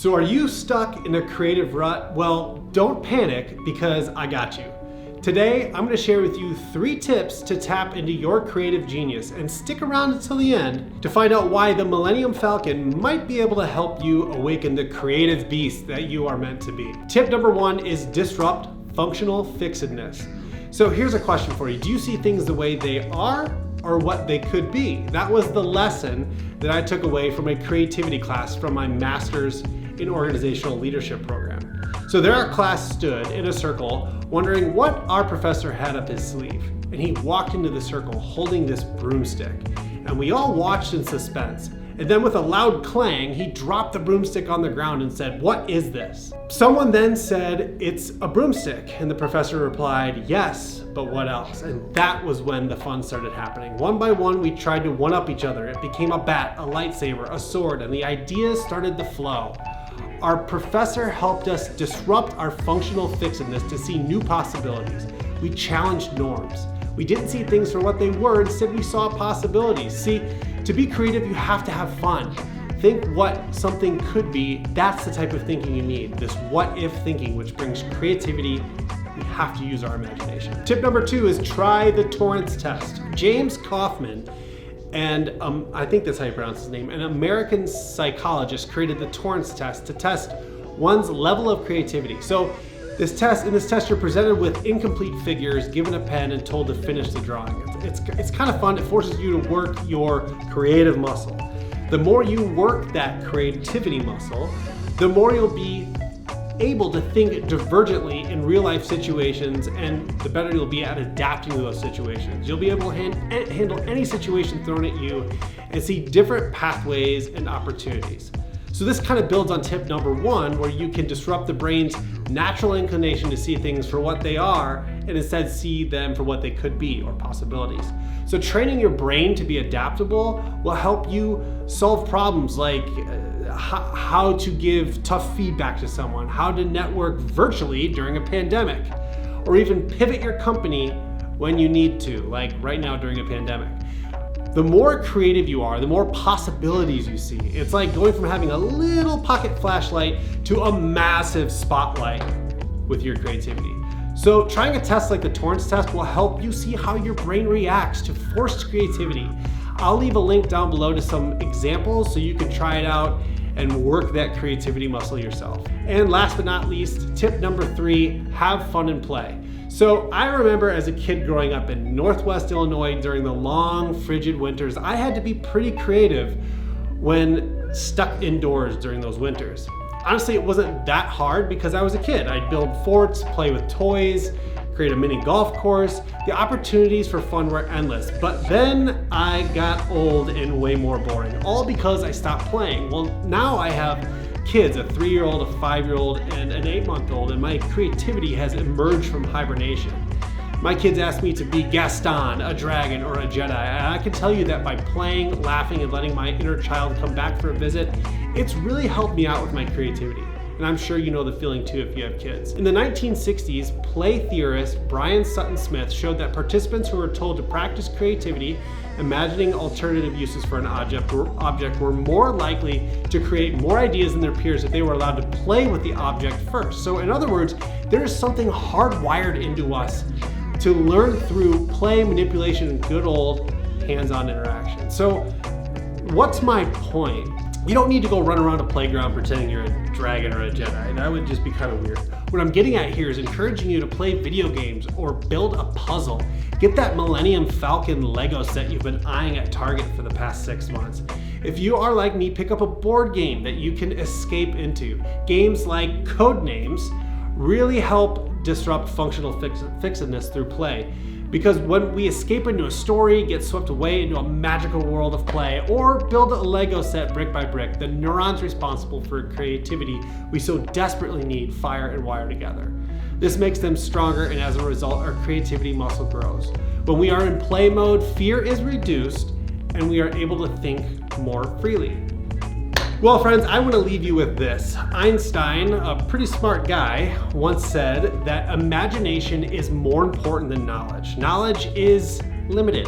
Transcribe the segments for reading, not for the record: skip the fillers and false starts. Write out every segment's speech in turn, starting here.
So are you stuck in a creative rut? Well, don't panic because I got you. Today, I'm going to share with you 3 tips to tap into your creative genius, and stick around until the end to find out why the Millennium Falcon might be able to help you awaken the creative beast that you are meant to be. Tip number 1 is disrupt functional fixedness. So here's a question for you. Do you see things the way they are or what they could be? That was the lesson that I took away from a creativity class from my master's in organizational leadership program. So there our class stood in a circle wondering what our professor had up his sleeve. And he walked into the circle holding this broomstick. And we all watched in suspense. And then with a loud clang, he dropped the broomstick on the ground and said, "What is this?" Someone then said, "It's a broomstick." And the professor replied, "Yes, but what else?" And that was when the fun started happening. One by one, we tried to one-up each other. It became a bat, a lightsaber, a sword, and the ideas started to flow. Our professor helped us disrupt our functional fixedness to see new possibilities. We challenged norms. We didn't see things for what they were, instead we saw possibilities. See, to be creative, you have to have fun. Think what something could be. That's the type of thinking you need. This what-if thinking, which brings creativity. We have to use our imagination. Tip number 2 is try the Torrance Test. James Kaufman, and I think that's how you pronounce his name, an American psychologist, created the Torrance Test to test one's level of creativity. So in this test, you're presented with incomplete figures, given a pen, and told to finish the drawing. It's kind of fun. It forces you to work your creative muscle. The more you work that creativity muscle, the more you'll be able to think divergently in real life situations, and the better you'll be at adapting to those situations. You'll be able to handle any situation thrown at you and see different pathways and opportunities. So this kind of builds on tip number 1, where you can disrupt the brain's natural inclination to see things for what they are and instead see them for what they could be or possibilities. So training your brain to be adaptable will help you solve problems like how to give tough feedback to someone, how to network virtually during a pandemic, or even pivot your company when you need to, like right now during a pandemic. The more creative you are, the more possibilities you see. It's like going from having a little pocket flashlight to a massive spotlight with your creativity. So trying a test like the Torrance Test will help you see how your brain reacts to forced creativity. I'll leave a link down below to some examples so you can try it out and work that creativity muscle yourself. And last but not least, tip number 3, have fun and play. So I remember as a kid growing up in Northwest Illinois during the long, frigid winters, I had to be pretty creative when stuck indoors during those winters. Honestly, it wasn't that hard because I was a kid. I'd build forts, play with toys, create a mini golf course. The opportunities for fun were endless. But then I got old and way more boring, all because I stopped playing. Well, now I have kids, a 3-year-old, a 5-year-old, and an 8-month-old, and my creativity has emerged from hibernation. My kids ask me to be Gaston, a dragon, or a Jedi, and I can tell you that by playing, laughing, and letting my inner child come back for a visit, it's really helped me out with my creativity. And I'm sure you know the feeling too if you have kids. In the 1960s, play theorist Brian Sutton Smith showed that participants who were told to practice creativity, imagining alternative uses for an object were more likely to create more ideas than their peers if they were allowed to play with the object first. So in other words, there is something hardwired into us to learn through play, manipulation, and good old hands-on interaction. So what's my point? You don't need to go run around a playground pretending you're a dragon or a Jedi. That would just be kind of weird. What I'm getting at here is encouraging you to play video games or build a puzzle. Get that Millennium Falcon Lego set you've been eyeing at Target for the past 6 months. If you are like me, pick up a board game that you can escape into. Games like Codenames really help disrupt functional fixedness through play. Because when we escape into a story, get swept away into a magical world of play, or build a Lego set brick by brick, the neurons responsible for creativity we so desperately need fire and wire together. This makes them stronger, and as a result, our creativity muscle grows. When we are in play mode, fear is reduced, and we are able to think more freely. Well, friends, I want to leave you with this. Einstein, a pretty smart guy, once said that imagination is more important than knowledge. Knowledge is limited.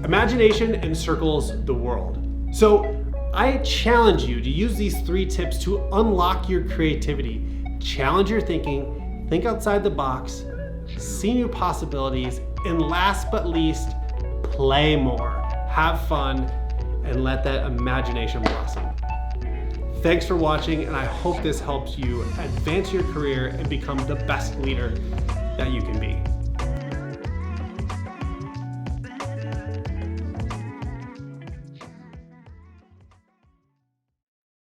Imagination encircles the world. So I challenge you to use these 3 tips to unlock your creativity. Challenge your thinking, think outside the box, see new possibilities, and last but least, play more. Have fun, and let that imagination blossom. Thanks for watching, and I hope this helps you advance your career and become the best leader that you can be.